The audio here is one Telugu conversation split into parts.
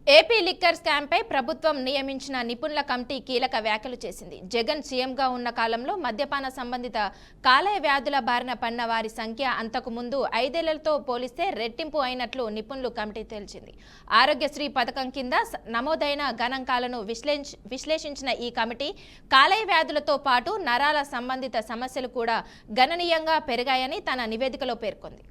ఏపీ లిక్కర్ స్కామ్పై ప్రభుత్వం నియమించిన నిపుణుల కమిటీ కీలక వ్యాఖ్యలు చేసింది. జగన్ సీఎంగా ఉన్న కాలంలో మద్యపాన సంబంధిత కాలేయ వ్యాధుల బారిన పడిన వారి సంఖ్య అంతకు ముందు 5 ఏళ్లతో పోలిస్తే రెట్టింపు అయినట్లు నిపుణుల కమిటీ తేల్చింది. ఆరోగ్యశ్రీ పథకం కింద నమోదైన గణాంకాలను విశ్లేషించిన ఈ కమిటీ కాలేయ వ్యాధులతో పాటు నరాల సంబంధిత సమస్యలు కూడా గణనీయంగా పెరిగాయని తన నివేదికలో పేర్కొంది.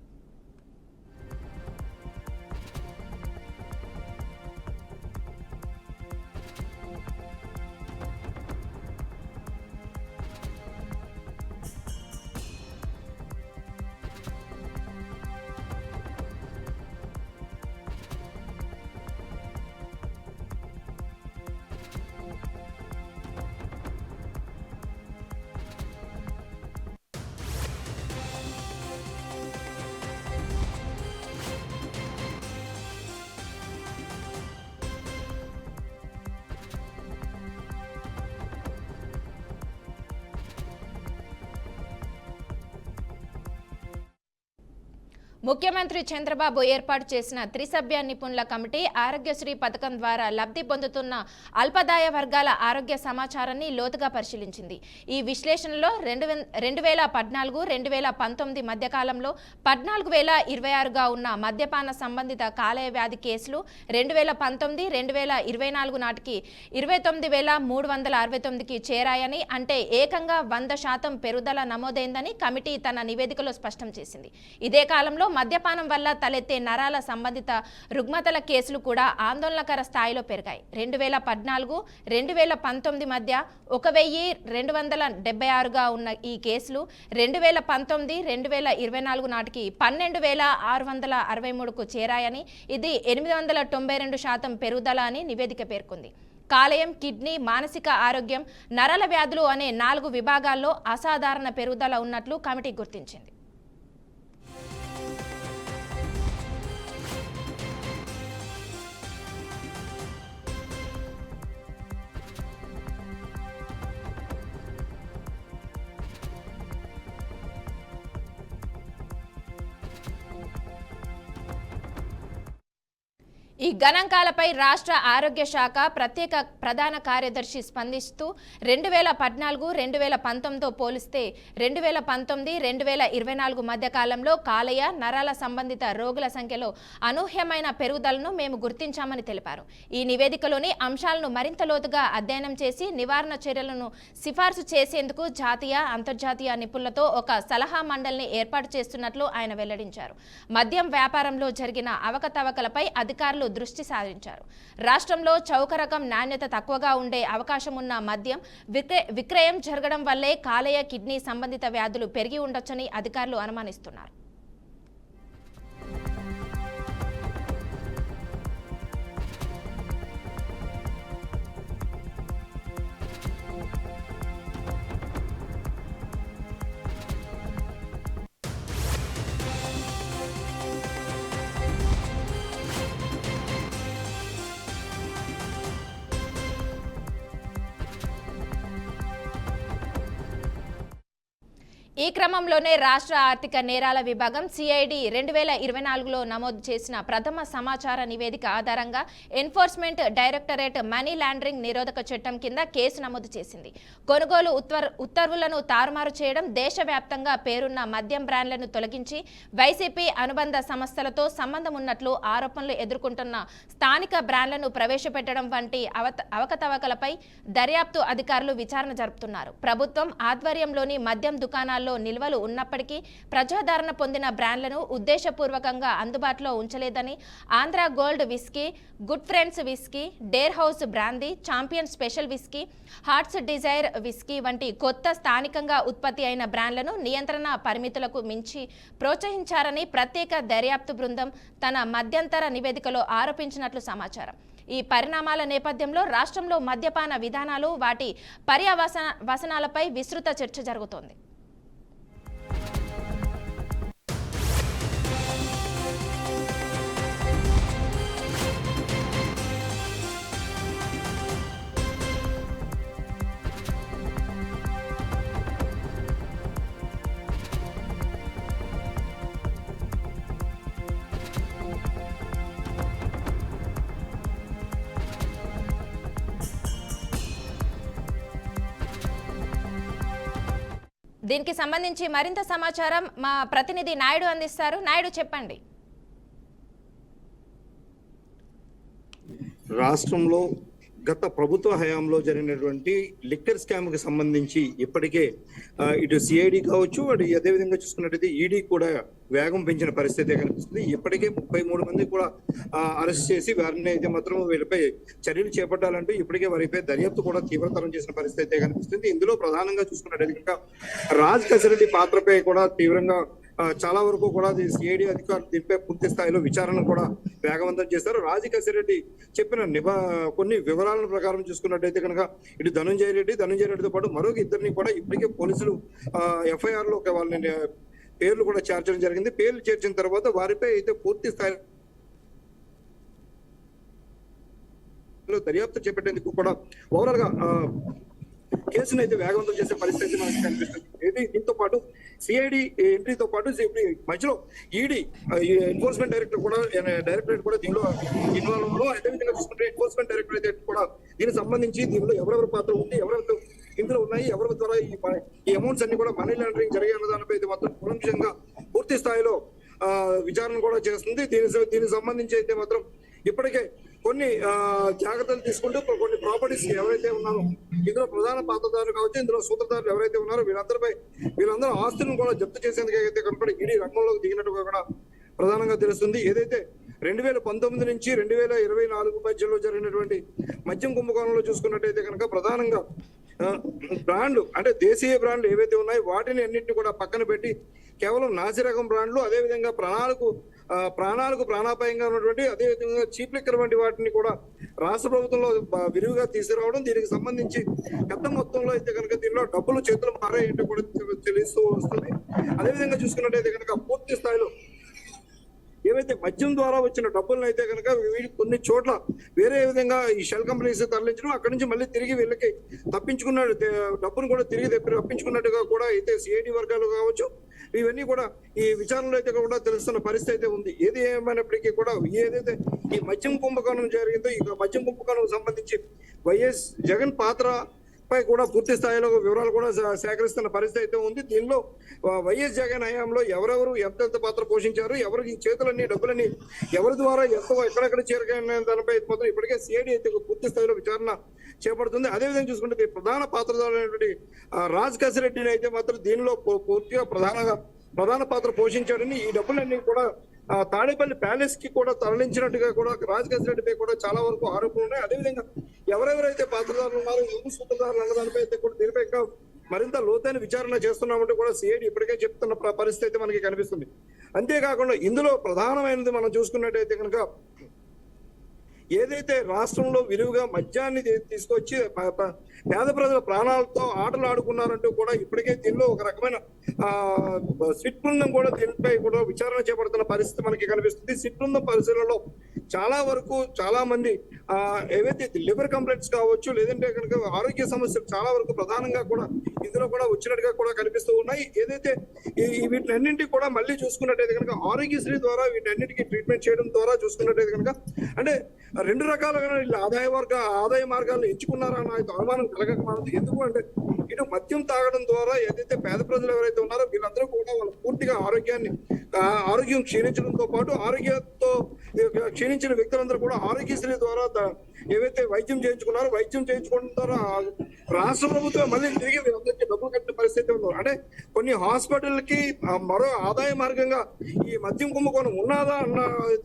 ముఖ్యమంత్రి చంద్రబాబు ఏర్పాటు చేసిన త్రిసభ్య నిపుణుల కమిటీ ఆరోగ్యశ్రీ పథకం ద్వారా లబ్ధి పొందుతున్న అల్పాదాయ వర్గాల ఆరోగ్య సమాచారాన్ని లోతుగా పరిశీలించింది. ఈ విశ్లేషణలో 2014-2019 మధ్యకాలంలో 14,026గా ఉన్న మద్యపాన సంబంధిత కాలేయ వ్యాధి కేసులు 2019-2024 నాటికి 29,369కి చేరాయని, అంటే ఏకంగా 100% పెరుగుదల నమోదైందని కమిటీ తన నివేదికలో స్పష్టం చేసింది. ఇదే కాలంలో మద్యపానం వల్ల తలెత్తే నరాల సంబంధిత రుగ్మతల కేసులు కూడా ఆందోళనకర స్థాయిలో పెరిగాయి. 2014-2019 మధ్య 1,276గా ఉన్న ఈ కేసులు 2019-2024 నాటికి 12,663కు చేరాయని, ఇది 892% పెరుగుదల అని నివేదిక పేర్కొంది. కాలేయం, కిడ్నీ, మానసిక ఆరోగ్యం, నరాల వ్యాధులు అనే 4 విభాగాల్లో అసాధారణ పెరుగుదల ఉన్నట్లు కమిటీ గుర్తించింది. ఈ గణాంకాలపై రాష్ట్ర ఆరోగ్య శాఖ ప్రత్యేక ప్రధాన కార్యదర్శి స్పందిస్తూ 2014-2019తో పోలిస్తే 2019-2024 మధ్య కాలంలో కాలేయ, నరాల సంబంధిత రోగుల సంఖ్యలో అనూహ్యమైన పెరుగుదలను మేము గుర్తించామని తెలిపారు. ఈ నివేదికలోని అంశాలను మరింత లోతుగా అధ్యయనం చేసి నివారణ చర్యలను సిఫార్సు చేసేందుకు జాతీయ, అంతర్జాతీయ నిపుణులతో ఒక సలహా మండలిని ఏర్పాటు చేస్తున్నట్లు ఆయన వెల్లడించారు. మద్యం వ్యాపారంలో జరిగిన అవకతవకలపై అధికారులు దృష్టి సారించారు. రాష్ట్రంలో చౌక రకం, నాణ్యత తక్కువగా ఉండే అవకాశం ఉన్న మద్యం విక్రయం జరగడం వల్లే కాలేయ, కిడ్నీ సంబంధిత వ్యాధులు పెరిగి ఉండొచ్చని అధికారులు అనుమానిస్తున్నారు. ఈ క్రమంలోనే రాష్ట్ర ఆర్థిక నేరాల విభాగం సిఐడి 2024లో నమోదు చేసిన ప్రథమ సమాచార నివేదిక ఆధారంగా ఎన్ఫోర్స్మెంట్ డైరెక్టరేట్ మనీ లాండరింగ్ నిరోధక చట్టం కింద కేసు నమోదు చేసింది. కొనుగోలు ఉత్తర్వులను తారుమారు చేయడం, దేశవ్యాప్తంగా పేరున్న మద్యం బ్రాండ్లను తొలగించి వైసీపీ అనుబంధ సంస్థలతో సంబంధం ఉన్నట్లు ఆరోపణలు ఎదుర్కొంటున్న స్థానిక బ్రాండ్లను ప్రవేశపెట్టడం వంటి అవకతవకలపై దర్యాప్తు అధికారులు విచారణ జరుపుతున్నారు. ప్రభుత్వం ఆధ్వర్యంలోని మద్యం దుకాణాలు నిల్వలు ఉన్నప్పటికీ ప్రజాదరణ పొందిన బ్రాండ్లను ఉద్దేశపూర్వకంగా అందుబాటులో ఉంచలేదని Andhra Gold whisky, Good Friends whisky, Dare House brandy, Champion Special whisky, Hearts Desire whisky వంటి కొత్త స్థానికంగా ఉత్పత్తి అయిన బ్రాండ్లను నియంత్రణ పరిమితులకు మించి ప్రోత్సహించారని ప్రత్యేక దర్యాప్తు బృందం తన మధ్యంతర నివేదికలో ఆరోపించినట్లు సమాచారం. ఈ పరిణామాల నేపథ్యంలో రాష్ట్రంలో మద్యపాన విధానాలు, వాటి పర్యవసనాలపై విస్తృత చర్చ జరుగుతోంది. దీనికి సంబంధించి మరింత సమాచారం మా ప్రతినిధి నాయుడు అందిస్తారు. నాయుడు, చెప్పండి. రాష్ట్రంలో గత ప్రభుత్వ హయాంలో జరిగినటువంటి లిక్కర్ స్కామ్ కి సంబంధించి ఇప్పటికే ఇటు సిఐడి కావచ్చు, అటు అదేవిధంగా చూసుకున్నట్టయితే ఈడీ కూడా వేగం పెంచిన పరిస్థితి కనిపిస్తుంది. ఇప్పటికే 33 మంది కూడా అరెస్ట్ చేసి వారిని అయితే మాత్రం వీళ్ళపై చర్యలు చేపట్టాలంటూ ఇప్పటికే వారిపై దర్యాప్తు కూడా తీవ్రతరం చేసిన పరిస్థితి కనిపిస్తుంది. ఇందులో ప్రధానంగా చూసుకున్నట్టయితే కనుక రాజ్ కసిరెడ్డి పాత్రపై కూడా తీవ్రంగా చాలా వరకు కూడా సిఐడి అధికారులు దీనిపై పూర్తి స్థాయిలో విచారణ కూడా వేగవంతం చేస్తారు. రాజ్ కసిరెడ్డి చెప్పిన కొన్ని వివరాల ప్రకారం చూసుకున్నట్టయితే కనుక ఇటు ధనంజయ రెడ్డితో పాటు మరొక ఇద్దరిని కూడా ఇప్పటికే పోలీసులు ఎఫ్ఐఆర్ లో వాళ్ళని పేర్లు కూడా చేర్చడం జరిగింది. పేర్లు చేర్చిన తర్వాత వారిపై అయితే పూర్తి స్థాయిలో దర్యాప్తు చేపట్టేందుకు కూడా ఓవరాల్ గా కేసును అయితే వేగవంతం చేసే పరిస్థితి మనకి కనిపిస్తుంది. దీంతో పాటు సిఐడి ఎంట్రీతో పాటు మధ్యలో ఈడీ ఎన్ఫోర్స్మెంట్ డైరెక్టరేట్ కూడా దీనిలో ఇన్వాల్వ్ అవ్వడం, అదేవిధంగా చూసుకుంటే ఎన్ఫోర్స్మెంట్ డైరెక్టరేట్ కూడా దీనికి సంబంధించి దీనిలో ఎవరెవరి పాత్ర ఉంది, ఎవరెవరు ఇందులో ఉన్నాయి, ఎవరి ద్వారా ఈ అమౌంట్స్ అన్ని కూడా మనీ లాండరింగ్ జరిగే అన్న దానిపై అయితే మాత్రం కూలంకషంగా పూర్తి స్థాయిలో విచారణ కూడా చేస్తుంది. దీనికి సంబంధించి అయితే మాత్రం ఇప్పటికే కొన్ని జాగ్రత్తలు తీసుకుంటూ కొన్ని ప్రాపర్టీస్ ఎవరైతే ఉన్నారో ఇందులో ప్రధాన పాత్రదారులు కావచ్చు, ఇందులో సూత్రధారులు ఎవరైతే ఉన్నారో వీళ్ళందరూ ఆస్తులను కూడా జప్తు చేసేందుకు అయితే కనుక ఈడీ రంగంలోకి దిగినట్టుగా కూడా ప్రధానంగా తెలుస్తుంది. ఏదైతే 2019 నుంచి 2024 మధ్యలో జరిగినటువంటి మద్యం కుంభకోణంలో చూసుకున్నట్టయితే కనుక ప్రధానంగా బ్రాండ్లు అంటే దేశీయ బ్రాండ్లు ఏవైతే ఉన్నాయో వాటిని అన్నింటినీ కూడా పక్కన పెట్టి కేవలం నాసిరకం బ్రాండ్లు, అదేవిధంగా ప్రాణాలకు ప్రాణాపాయంగా ఉన్నటువంటి అదేవిధంగా చీప్ లిక్కర్ వంటి వాటిని కూడా రాష్ట్ర ప్రభుత్వంలో విరివిగా తీసుకురావడం, దీనికి సంబంధించి పెద్ద మొత్తంలో అయితే కనుక దీనిలో డబ్బులు చేతులు మారాయంటే కూడా తెలుస్తూ వస్తుంది. అదేవిధంగా చూసుకున్నట్టయితే కనుక పూర్తి స్థాయిలో ఏవైతే మద్యం ద్వారా వచ్చిన డబ్బులను అయితే కనుక కొన్ని చోట్ల వేరే విధంగా ఈ షెల్ కంపెనీస్ తరలించడం, అక్కడి నుంచి మళ్ళీ తిరిగి వీళ్ళకి తప్పించుకున్న డబ్బును కూడా తిరిగి తప్పించుకున్నట్టుగా కూడా అయితే సిఐడి వర్గాలు కావచ్చు ఇవన్నీ కూడా ఈ విచారణలో అయితే కూడా తెలుస్తున్న పరిస్థితి అయితే ఉంది. ఏది ఏమైనప్పటికీ కూడా ఏదైతే ఈ మద్యం కుంభకోణం జరిగిందో ఈ మద్యం కుంభకోణం సంబంధించి వైఎస్ జగన్ పాత్ర పై కూడా పూర్తి స్థాయిలో వివరాలు కూడా సేకరిస్తున్న పరిస్థితి అయితే ఉంది. దీనిలో వైఎస్ జగన్ హయాంలో ఎవరెవరు ఎంతెంత పాత్ర పోషించారు, ఎవరికి ఈ చేతులన్నీ డబ్బులని ఎవరి ద్వారా ఎక్కడెక్కడ చేరగానే దానిపై మాత్రం ఇప్పటికే సిఐడి అయితే పూర్తి స్థాయిలో విచారణ చేపడుతుంది. అదేవిధంగా చూసుకుంటే ప్రధాన పాత్రధారులైనటువంటి రాజ్ కసిరెడ్డిని అయితే మాత్రం దీనిలో పూర్తిగా ప్రధాన పాత్ర పోషించాడని, ఈ డబ్బులన్నీ కూడా తాడేపల్లి ప్యాలెస్ కి కూడా తరలించినట్టుగా కూడా రాజ్ కసిరెడ్డిపై కూడా చాలా వరకు ఆరోపణలు ఉన్నాయి. అదేవిధంగా ఎవరెవరైతే పాత్రధారులు ఉన్నారో ఎవరు సూత్రధారులు అన్న దానిపై అయితే కూడా దీనిపై మరింత లోతైన విచారణ చేస్తున్నామంటే కూడా సిఐడి ఇప్పటికే చెప్తున్న పరిస్థితి మనకి కనిపిస్తుంది. అంతేకాకుండా ఇందులో ప్రధానమైనది మనం చూసుకున్నట్టయితే కనుక ఏదైతే రాష్ట్రంలో విరివిగా మద్యాన్ని తీసుకొచ్చి పేద ప్రజల ప్రాణాలతో ఆటలు ఆడుకున్నారంటూ కూడా ఇప్పటికే దీనిలో ఒక రకమైన సిట్ బృందం కూడా దీనిపై కూడా విచారణ చేపడుతున్న పరిస్థితి మనకి కనిపిస్తుంది. సిట్ బృందం పరిశీలనలో చాలా మంది ఏవైతే లివర్ కంప్లైంట్స్ కావచ్చు, లేదంటే కనుక ఆరోగ్య సమస్యలు చాలా వరకు ప్రధానంగా కూడా ఇందులో కూడా వచ్చినట్టుగా కూడా కనిపిస్తూ ఉన్నాయి. ఏదైతే వీటినన్నింటినీ కూడా మళ్ళీ చూసుకున్నట్టయితే కనుక ఆరోగ్యశ్రీ ద్వారా వీటన్నిటికీ ట్రీట్మెంట్ చేయడం ద్వారా చూసుకున్నట్టయితే కనుక అంటే రెండు రకాలుగా వీళ్ళు ఆదాయ మార్గాలను ఎంచుకున్నారన్న అనుమానం కలగకమానదు. ఎందుకు అంటే ఇటు మద్యం తాగడం ద్వారా ఏదైతే పేద ప్రజలు ఎవరైతే ఉన్నారో వీళ్ళందరూ కూడా వాళ్ళు పూర్తిగా ఆరోగ్యం క్షీణించడంతో పాటు ఆరోగ్యంతో క్షీణించిన వ్యక్తులందరూ కూడా ఆరోగ్యశ్రీ ద్వారా ఏవైతే వైద్యం చేయించుకోవడం ద్వారా రాష్ట్ర ప్రభుత్వం మళ్ళీ తిరిగి వీళ్ళందరికీ డబ్బులు కట్టిన పరిస్థితి ఉంది. అంటే కొన్ని హాస్పిటల్కి మరో ఆదాయ మార్గంగా ఈ మద్యం కుంభకోణం ఉన్నదా అన్న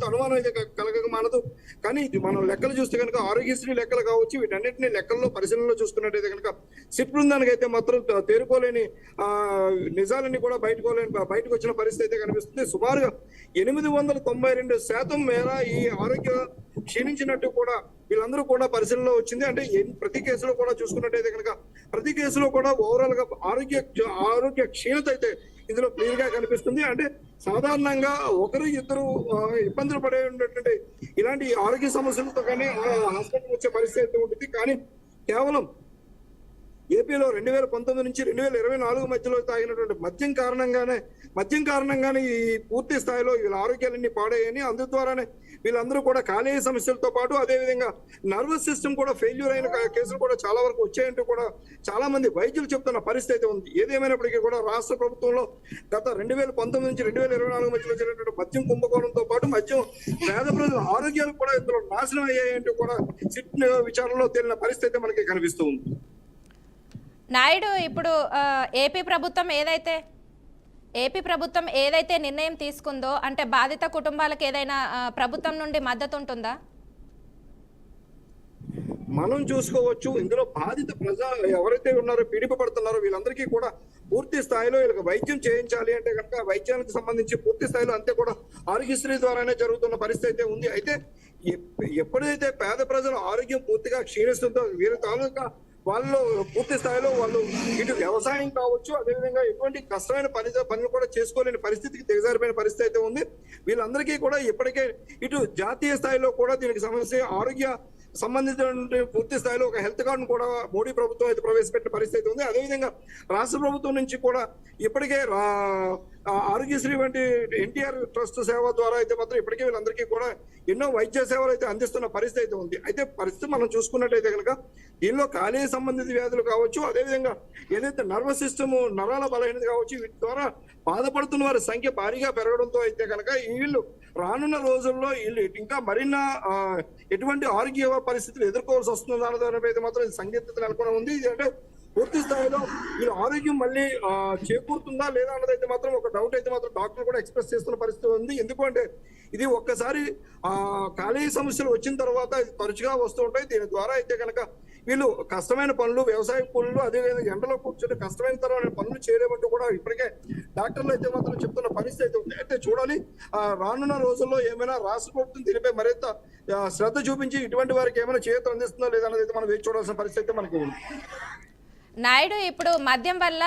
అనుమానం అయితే కలగక మానదు. కానీ మనం లెక్కలు చూస్తే కనుక ఆరోగ్యశ్రీ లెక్కలు కావచ్చు, వీటన్నిటిని లెక్కల్లో పరిశీలనలో చూసుకున్నట్టయితే కనుక సిట్ బృందానికి అయితే మాత్రం తేరుకోలేని నిజాలన్నీ కూడా బయటకు వచ్చిన పరిస్థితి అయితే కనిపిస్తుంది. సుమారుగా 892% మేర ఈ ఆరోగ్య క్షీణించినట్టు కూడా వీళ్ళందరూ కూడా పరిశీలనలో వచ్చింది. అంటే ప్రతి కేసులో కూడా చూసుకున్నట్టయితే కనుక ప్రతి కేసులో కూడా ఓవరాల్ గా ఆరోగ్య క్షీణత అయితే ఇందులో క్లియర్ గా కనిపిస్తుంది. అంటే సాధారణంగా ఒకరు ఇద్దరు ఇబ్బందులు పడే ఉన్నటువంటి ఇలాంటి ఆరోగ్య సమస్యలతో కానీ హాస్పిటల్ వచ్చే పరిస్థితి ఉంటుంది. కానీ కేవలం ఏపీలో 2019 నుంచి 2024 మధ్యలో తాగినటువంటి మద్యం కారణంగానే ఈ పూర్తి స్థాయిలో వీళ్ళ ఆరోగ్యాలన్నీ పాడయ్యాయని, అందుద్వారానే వీళ్ళందరూ కూడా కాలేయ సమస్యలతో పాటు అదేవిధంగా నర్వస్ సిస్టమ్ కూడా ఫెయిల్యూర్ అయిన కేసులు కూడా చాలా వరకు వచ్చాయంటూ కూడా చాలా మంది వైద్యులు చెప్తున్న పరిస్థితి ఉంది. ఏదేమైనప్పటికీ కూడా రాష్ట్ర ప్రభుత్వంలో గత 2019 నుంచి 2024 మధ్యలో జరిగినటువంటి మద్యం కుంభకోణంతో పాటు మద్యం పేద ప్రజల ఆరోగ్యాలు కూడా ఇందులో నాశనం అయ్యాయంటూ కూడా సిట్ విచారణలో తేలిన పరిస్థితి మనకి కనిపిస్తూ ఉంది. నాయుడు, ఇప్పుడు ఏపీ ప్రభుత్వం ఏదైతే నిర్ణయం తీసుకుందో అంటే బాధిత కుటుంబాలకు ఏదైనా ప్రభుత్వం నుండి మద్దతు ఉంటుందా? మనం చూసుకోవచ్చు, ఇందులో బాధిత ప్రజలు ఎవరైతే ఉన్నారో, పీడిపడుతున్నారో వీళ్ళందరికీ కూడా పూర్తి స్థాయిలో వీళ్ళకి వైద్యం చేయించాలి అంటే కనుక వైద్యానికి సంబంధించి పూర్తి స్థాయిలో అంతే కూడా ఆరోగ్యశ్రీ ద్వారానే జరుగుతున్న పరిస్థితి అయితే ఉంది. అయితే ఎప్పుడైతే పేద ప్రజల ఆరోగ్యం పూర్తిగా క్షీణిస్తుందో వీరి తాలూకా వాళ్ళు పూర్తి స్థాయిలో వాళ్ళు ఇటు వ్యవసాయం కావచ్చు, అదేవిధంగా ఎటువంటి కష్టమైన పనులు కూడా చేసుకోలేని పరిస్థితికి దిగజారిపోయిన పరిస్థితి అయితే ఉంది. వీళ్ళందరికీ కూడా ఇప్పటికే ఇటు జాతీయ స్థాయిలో కూడా దీనికి సమస్య ఆరోగ్య సంబంధించిన పూర్తి స్థాయిలో ఒక హెల్త్ కార్డును కూడా మోడీ ప్రభుత్వం అయితే ప్రవేశపెట్టిన పరిస్థితి ఉంది. అదేవిధంగా రాష్ట్ర ప్రభుత్వం నుంచి కూడా ఇప్పటికే ఆరోగ్యశ్రీ వంటి ఎన్టీఆర్ ట్రస్ట్ సేవ ద్వారా అయితే మాత్రం ఇప్పటికే వీళ్ళందరికీ కూడా ఎన్నో వైద్య సేవలు అయితే అందిస్తున్న పరిస్థితి అయితే ఉంది. అయితే పరిస్థితి మనం చూసుకున్నట్టయితే కనుక దీనిలో కాలేయ సంబంధిత వ్యాధులు కావచ్చు, అదేవిధంగా ఏదైతే నర్వస్ సిస్టమ్ నరాల బలహీనత కావచ్చు, వీటి ద్వారా బాధపడుతున్న వారి సంఖ్య భారీగా పెరగడంతో అయితే కనుక వీళ్ళు రానున్న రోజుల్లో వీళ్ళు ఇంకా మరిన్న ఎటువంటి ఆరోగ్య పరిస్థితులు ఎదుర్కోవాల్సి వస్తుంది అన్న దానిపై అయితే మాత్రం సందిగ్ధత నెలకొని ఉంది. ఇది అంటే పూర్తి స్థాయిలో వీళ్ళ ఆరోగ్యం మళ్ళీ చేకూరుతుందా లేదా అన్నదైతే మాత్రం ఒక డౌట్ అయితే మాత్రం డాక్టర్ కూడా ఎక్స్ప్రెస్ చేస్తున్న పరిస్థితి ఉంది. ఎందుకంటే ఇది ఒక్కసారి కాలేయ సమస్యలు వచ్చిన తర్వాత తరచుగా వస్తూ ఉంటాయి. దీని ద్వారా అయితే కనుక వీళ్ళు కష్టమైన పనులు, వ్యవసాయ పనులు, అదేవిధంగా ఎండలో కూర్చొని కష్టమైన తరమైన పనులు చేయలేమంటూ కూడా ఇప్పటికే డాక్టర్లు అయితే మాత్రం చెప్తున్న పరిస్థితి అయితే ఉంది. అయితే చూడాలి రానున్న రోజుల్లో ఏమైనా రాష్ట్ర ప్రభుత్వం దీనిపై మరింత శ్రద్ధ చూపించి ఇటువంటి వారికి ఏమైనా చేయూత అందిస్తుందో లేదన్నది అయితే మనం వేచి చూడాల్సిన పరిస్థితి మనకి ఉంది. నాయుడు, ఇప్పుడు మద్యం వల్ల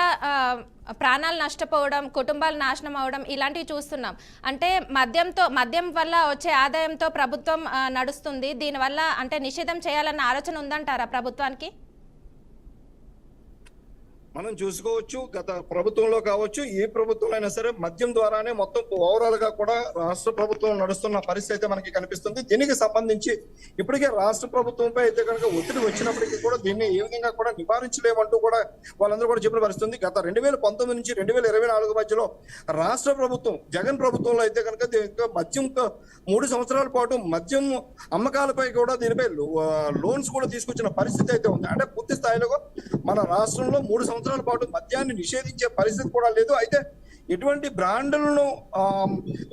ప్రాణాలు నష్టపోవడం, కుటుంబాలు నాశనం అవడం ఇలాంటివి చూస్తున్నాం. అంటే మద్యం వల్ల వచ్చే ఆదాయంతో ప్రభుత్వం నడుస్తుంది. దీనివల్ల అంటే నిషేధం చేయాలన్న ఆలోచన ఉందంటారా ప్రభుత్వానికి? మనం చూసుకోవచ్చు, గత ప్రభుత్వంలో కావచ్చు, ఏ ప్రభుత్వం అయినా సరే మద్యం ద్వారానే మొత్తం ఓవరాల్ గా కూడా రాష్ట్ర ప్రభుత్వం నడుస్తున్న పరిస్థితి అయితే మనకి కనిపిస్తుంది. దీనికి సంబంధించి ఇప్పటికే రాష్ట్ర ప్రభుత్వంపై అయితే కనుక ఒత్తిడి వచ్చినప్పటికీ కూడా దీన్ని ఏ విధంగా కూడా నివారించలేమంటూ కూడా వాళ్ళందరూ కూడా చెప్పిన పరిస్థితి. గత 2019 నుంచి 2024 మధ్యలో రాష్ట్ర ప్రభుత్వం జగన్ ప్రభుత్వంలో అయితే కనుక మద్యం 3 సంవత్సరాల పాటు మద్యం అమ్మకాలపై కూడా దీనిపై లోన్స్ కూడా తీసుకొచ్చిన పరిస్థితి అయితే ఉంది. అంటే పూర్తి స్థాయిలో మన రాష్ట్రంలో 3 సంవత్సరాల పాటు మద్యాన్ని నిషేధించే పరిస్థితి కూడా లేదు. అయితే ఎటువంటి బ్రాండ్లను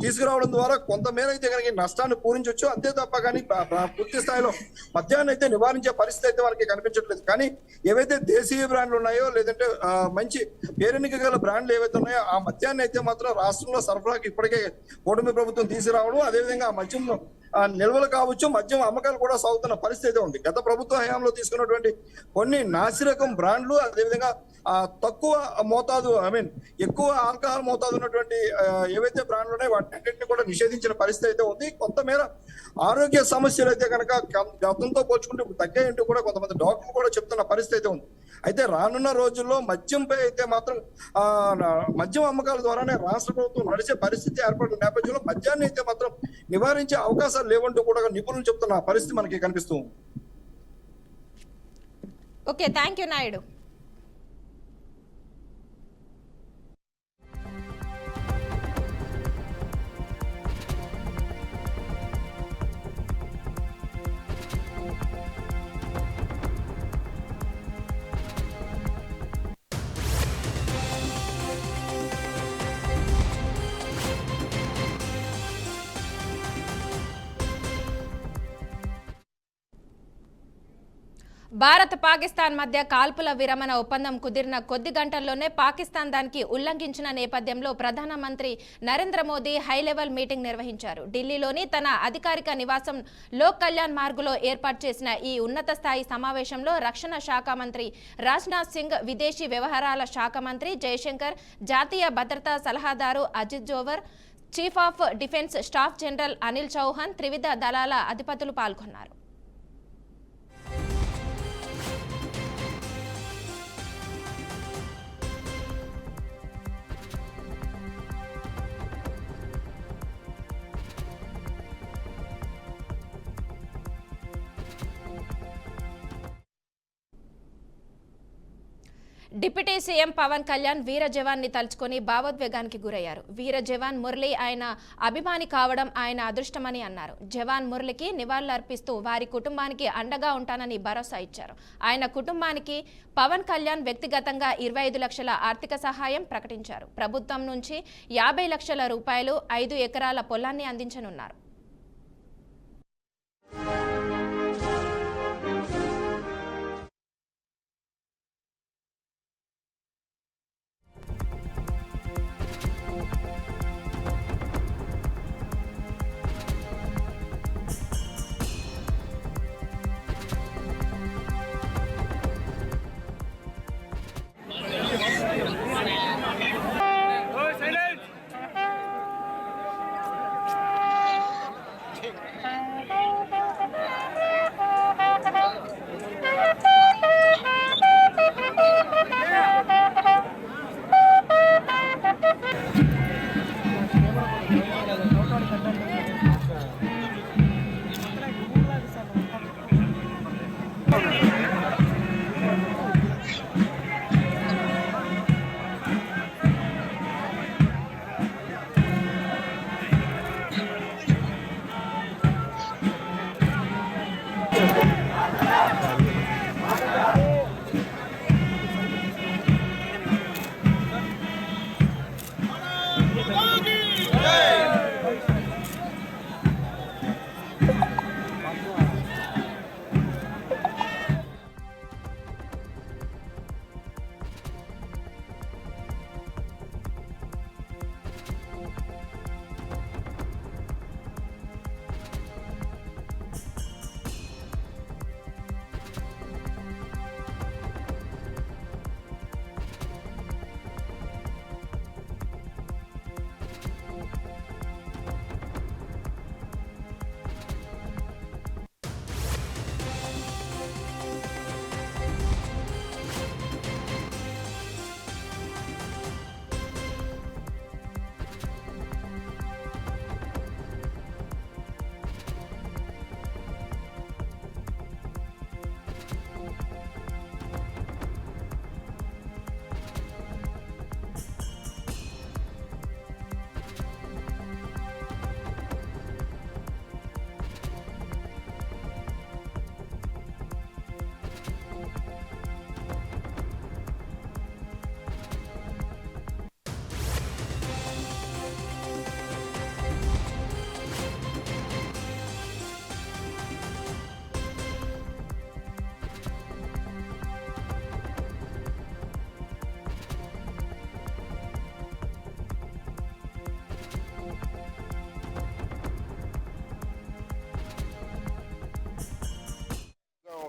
తీసుకురావడం ద్వారా కొంతమేర అయితే కనుక నష్టాన్ని పూరించవచ్చు, అంతే తప్ప కానీ పూర్తి స్థాయిలో మద్యాన్ని అయితే నివారించే పరిస్థితి అయితే మనకి కనిపించట్లేదు. కానీ ఏవైతే దేశీయ బ్రాండ్లు ఉన్నాయో లేదంటే మంచి పేరెన్నిక గల బ్రాండ్లు ఏవైతే ఉన్నాయో ఆ మద్యాన్ని అయితే మాత్రం రాష్ట్రంలో సరఫరాకి ఇప్పటికే కూటమి ప్రభుత్వం తీసుకురావడం, అదేవిధంగా ఆ మద్యం నిల్వలు కావచ్చు, మద్యం అమ్మకాలు కూడా సాగుతున్న పరిస్థితి ఉంది. గత ప్రభుత్వ హయాంలో తీసుకున్నటువంటి కొన్ని నాసిరకం బ్రాండ్లు, అదేవిధంగా తక్కువ మోతాదు ఎక్కువ ఆల్కహాల్ మోతాదు ఉన్నటువంటి ఏవైతే బ్రాండ్లు ఉన్నాయో వాటిని కూడా నిషేధించిన పరిస్థితి అయితే ఉంది. కొంతమేర ఆరోగ్య సమస్యలు అయితే కనుక గతంతో పోల్చుకుంటే తగ్గాయంటూ కూడా కొంతమంది డాక్టర్లు కూడా చెప్తున్న పరిస్థితి అయితే ఉంది. అయితే రానున్న రోజుల్లో మద్యంపై అయితే మాత్రం మద్యం అమ్మకాల ద్వారానే రాష్ట్ర ప్రభుత్వం నడిచే పరిస్థితి ఏర్పడిన నేపథ్యంలో మద్యాన్ని అయితే మాత్రం నివారించే అవకాశాలు లేవంటూ కూడా నిపుణులు చెప్తున్న పరిస్థితి మనకి కనిపిస్తుంది. Okay, thank you Naidu. Bharat Pakistan మధ్య కాల్పుల విరమణ ఒప్పందం కుదిరిన కొద్ది గంటల్లోనే పాకిస్తాన్ దానికి ఉల్లంఘించిన నేపథ్యంలో ప్రధానమంత్రి Narendra Modi high level meeting నిర్వహించారు. ఢిల్లీలోని తన అధికారిక నివాసం లోక్ కళ్యాణ్ మార్గులో ఏర్పాటు చేసిన ఈ ఉన్నత స్థాయి సమావేశంలో రక్షణ శాఖ మంత్రి రాజ్నాథ్ సింగ్, విదేశీ వ్యవహారాల శాఖ మంత్రి జయశంకర్, జాతీయ భద్రతా సలహాదారు Ajit Doval, chief of defence staff general Anil Chauhan, త్రివిధ దళాల అధిపతులు పాల్గొన్నారు. డిప్యూటీ సీఎం పవన్ కళ్యాణ్ వీర జవాన్ ని తలుచుకొని భావోద్వేగానికి గురయ్యారు. వీర జవాన్ మురళి ఆయన అభిమాని కావడం ఆయన అదృష్టమని అన్నారు. జవాన్ మురళికి నివాళులర్పిస్తూ వారి కుటుంబానికి అండగా ఉంటానని భరోసా ఇచ్చారు. ఆయన కుటుంబానికి పవన్ కళ్యాణ్ వ్యక్తిగతంగా 25 లక్షల ఆర్థిక సహాయం ప్రకటించారు. ప్రభుత్వం నుంచి 50 లక్షల రూపాయలు 5 ఎకరాల పొలాన్ని అందించనున్నారు.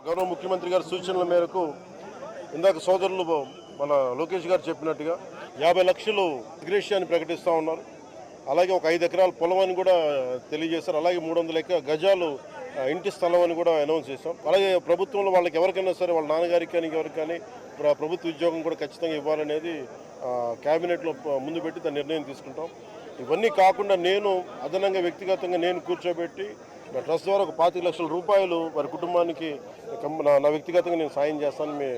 గౌరవ ముఖ్యమంత్రి గారి సూచనల మేరకు ఇందాక సోదరులు మన లోకేష్ గారు చెప్పినట్టుగా 50 లక్షలు గ్రేషియాన్ని ప్రకటిస్తూ ఉన్నారు. అలాగే ఒక 5 ఎకరాల పొలం అని కూడా తెలియజేశారు. అలాగే 300 గజాలు ఇంటి స్థలం అని కూడా అనౌన్స్ చేశాం. అలాగే ప్రభుత్వంలో వాళ్ళకి ఎవరికైనా సరే వాళ్ళ నాన్నగారికి కానీ ఎవరికి కానీ ప్రభుత్వ ఉద్యోగం కూడా ఖచ్చితంగా ఇవ్వాలనేది క్యాబినెట్లో ముందు పెట్టి దాని నిర్ణయం తీసుకుంటాం. ఇవన్నీ కాకుండా నేను అదనంగా వ్యక్తిగతంగా నేను కూర్చోబెట్టి ట్రస్ట్ ద్వారా ఒక 25 లక్షల రూపాయలు వారి కుటుంబానికి నా వ్యక్తిగతంగా నేను సాయం చేస్తానని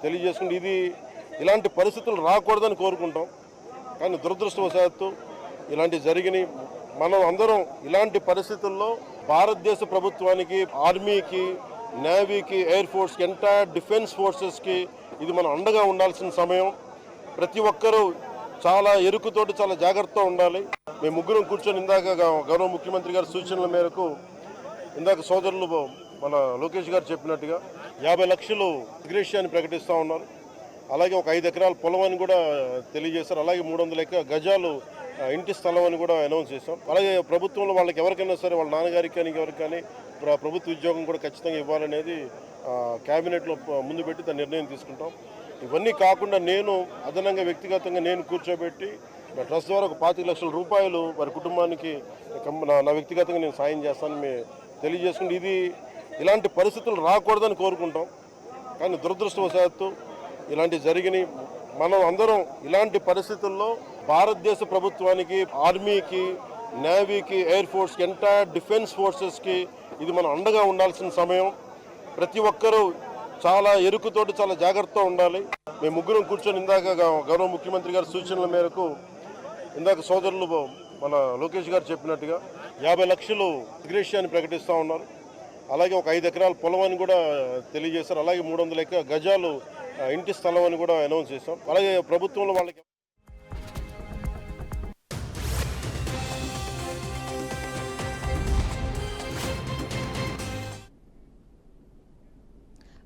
తెలియజేసుకుంటే ఇది ఇలాంటి పరిస్థితులు రాకూడదని కోరుకుంటాం. కానీ దురదృష్టవశాత్తు ఇలాంటివి జరిగినాయి. మనం అందరం ఇలాంటి పరిస్థితుల్లో భారతదేశ ప్రభుత్వానికి, ఆర్మీకి, నేవీకి, ఎయిర్ ఫోర్స్కి, ఎంటైర్ డిఫెన్స్ ఫోర్సెస్కి ఇది మనం అండగా ఉండాల్సిన సమయం. ప్రతి ఒక్కరూ చాలా ఎరుకుతోటి చాలా జాగ్రత్తగా ఉండాలి. మేము ముగ్గురం కూర్చొని ఇందాక గౌరవ ముఖ్యమంత్రి గారి సూచనల మేరకు ఇందాక సోదరులు మన లోకేష్ గారు చెప్పినట్టుగా 50 లక్షలు గ్రేషియాన్ని ప్రకటిస్తూ ఉన్నారు. అలాగే ఒక 5 ఎకరాల పొలం అని కూడా తెలియజేశారు. అలాగే 300 గజాలు ఇంటి స్థలం అని కూడా అనౌన్స్ చేశాం. అలాగే ప్రభుత్వంలో వాళ్ళకి ఎవరికైనా సరే వాళ్ళ నాన్నగారికి కానీ ఎవరికి కానీ ప్రభుత్వ ఉద్యోగం కూడా ఖచ్చితంగా ఇవ్వాలనేది క్యాబినెట్లో ముందు పెట్టి దాని నిర్ణయం తీసుకుంటాం. ఇవన్నీ కాకుండా నేను అదనంగా వ్యక్తిగతంగా నేను కూర్చోబెట్టి ట్రస్ట్ ద్వారా ఒక 25 లక్షల రూపాయలు వారి కుటుంబానికి నా వ్యక్తిగతంగా నేను సాయం చేస్తానని తెలియజేసుకుంటే ఇది ఇలాంటి పరిస్థితులు రాకూడదని కోరుకుంటాం. కానీ దురదృష్టవశాత్తు ఇలాంటివి జరిగినాయి. మనం అందరం ఇలాంటి పరిస్థితుల్లో భారతదేశ ప్రభుత్వానికి, ఆర్మీకి, నేవీకి, ఎయిర్ ఫోర్స్కి, ఎంటైర్ డిఫెన్స్ ఫోర్సెస్కి ఇది మనం అండగా ఉండాల్సిన సమయం. ప్రతి ఒక్కరూ చాలా ఎరుకుతోటి చాలా జాగ్రత్తగా ఉండాలి. మేము ముగ్గురం కూర్చొని ఇందాక గౌరవ ముఖ్యమంత్రి గారి సూచనల మేరకు ఇందాక సోదరులు మన లోకేష్ గారు చెప్పినట్టుగా 50 లక్షలు ఇంటిగ్రేషన్ ప్రకటిస్తూ ఉన్నారు. అలాగే ఒక 5 ఎకరాల పొలం అని కూడా తెలియజేశారు. అలాగే 300 గజాలు ఇంటి స్థలం అని కూడా అనౌన్స్ చేశాం. అలాగే ప్రభుత్వంలో వాళ్ళకి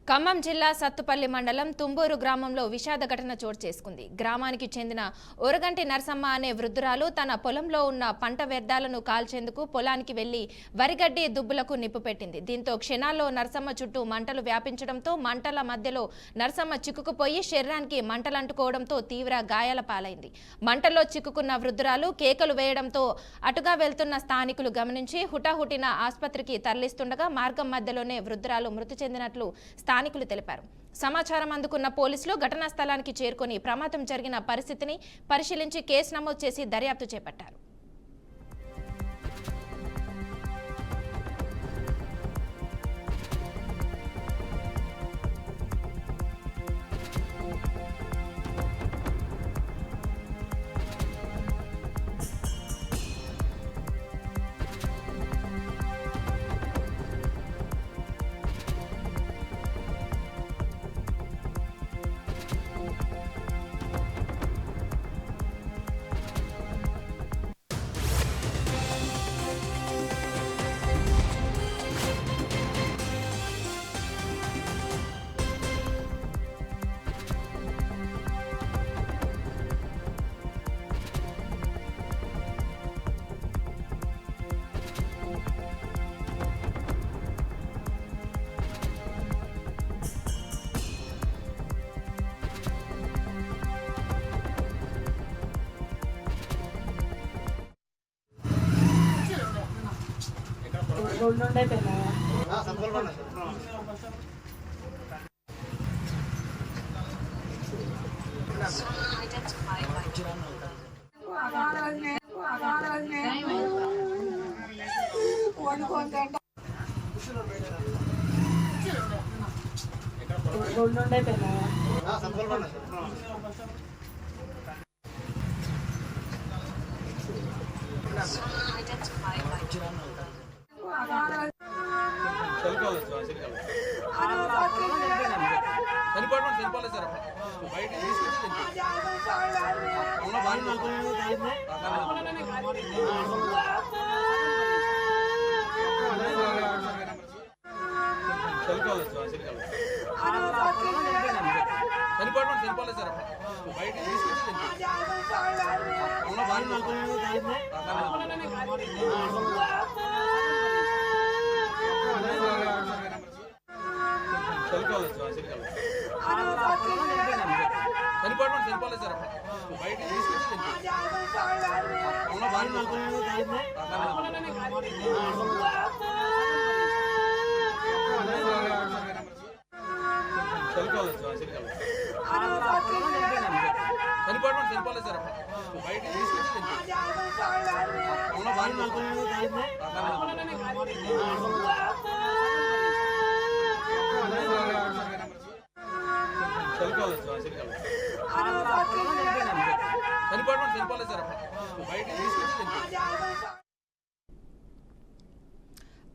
ఖమ్మం జిల్లా సత్తుపల్లి మండలం తుంబూరు గ్రామంలో విషాద ఘటన చోటు చేసుకుంది. గ్రామానికి చెందిన ఓరగంటి నరసమ్మ అనే వృద్ధురాలు తన పొలంలో ఉన్న పంట వ్యర్థాలను కాల్చేందుకు పొలానికి వెళ్లి వరిగడ్డి దుబ్బులకు నిప్పు పెట్టింది. దీంతో క్షణాల్లో నరసమ్మ చుట్టూ మంటలు వ్యాపించడంతో మంటల మధ్యలో నరసమ్మ చిక్కుకుపోయి శరీరానికి మంటలంటుకోవడంతో తీవ్ర గాయాల పాలైంది. మంటల్లో చిక్కుకున్న వృద్ధురాలు కేకలు వేయడంతో అటుగా వెళ్తున్న స్థానికులు గమనించి హుటాహుటిన ఆసుపత్రికి తరలిస్తుండగా మార్గం మధ్యలోనే వృద్ధురాలు మృతి చెందినట్లు స్థానికులు తెలిపారు. సమాచారం అందుకున్న పోలీసులు ఘటనా స్థలానికి చేరుకొని ప్రమాదం జరిగిన పరిస్థితిని పరిశీలించి కేసు నమోదు చేసి దర్యాప్తు చేపట్టారు.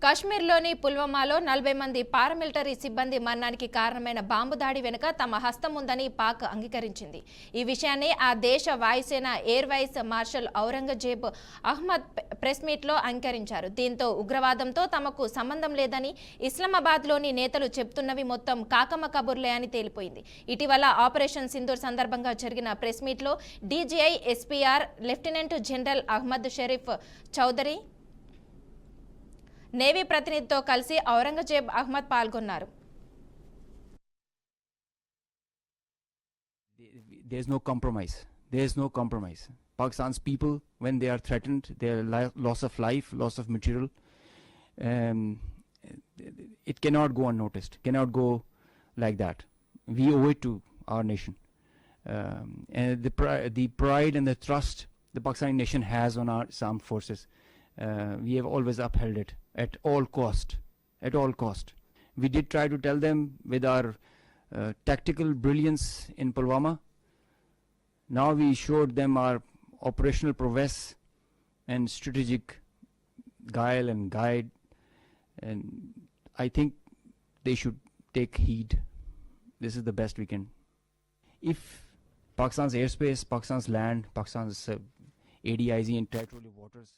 కాశ్మీర్లోని పుల్వామాలో 40 మంది పారామిలిటరీ సిబ్బంది మరణానికి కారణమైన బాంబు దాడి వెనుక తమ హస్తం ఉందని పాక్ అంగీకరించింది. ఈ విషయాన్ని ఆ దేశ వాయుసేన air vice marshal Aurangzeb Ahmed press మీట్లో అంగీకరించారు. దీంతో ఉగ్రవాదంతో తమకు సంబంధం లేదని ఇస్లామాబాద్లోని నేతలు చెబుతున్నవి మొత్తం కాకమ్మ కబుర్లే అని తేలిపోయింది. ఇటీవల ఆపరేషన్ సింధూర్ సందర్భంగా జరిగిన ప్రెస్ మీట్లో DGI SPR lieutenant general Ahmed Sharif Chaudhry navy ప్రతినిధితో కలిసి ఔరంగజేబ్ అహ్మద్ పాల్గొన్నారు. There is no compromise. There is no compromise. Pakistan's people, when they are threatened, their loss of life, loss of material, it cannot go unnoticed. Cannot go like that. We owe it to our nation. And the pride and the trust the Pakistani nation has on our armed forces, we have always upheld it at all cost. At all cost. We did try to tell them with our tactical brilliance in Pulwama. Now we showed them our operational prowess and strategic guile and guide, and I think they should take heed. This is the best we can. If Pakistan's airspace, Pakistan's land, Pakistan's ADIZ and territorial waters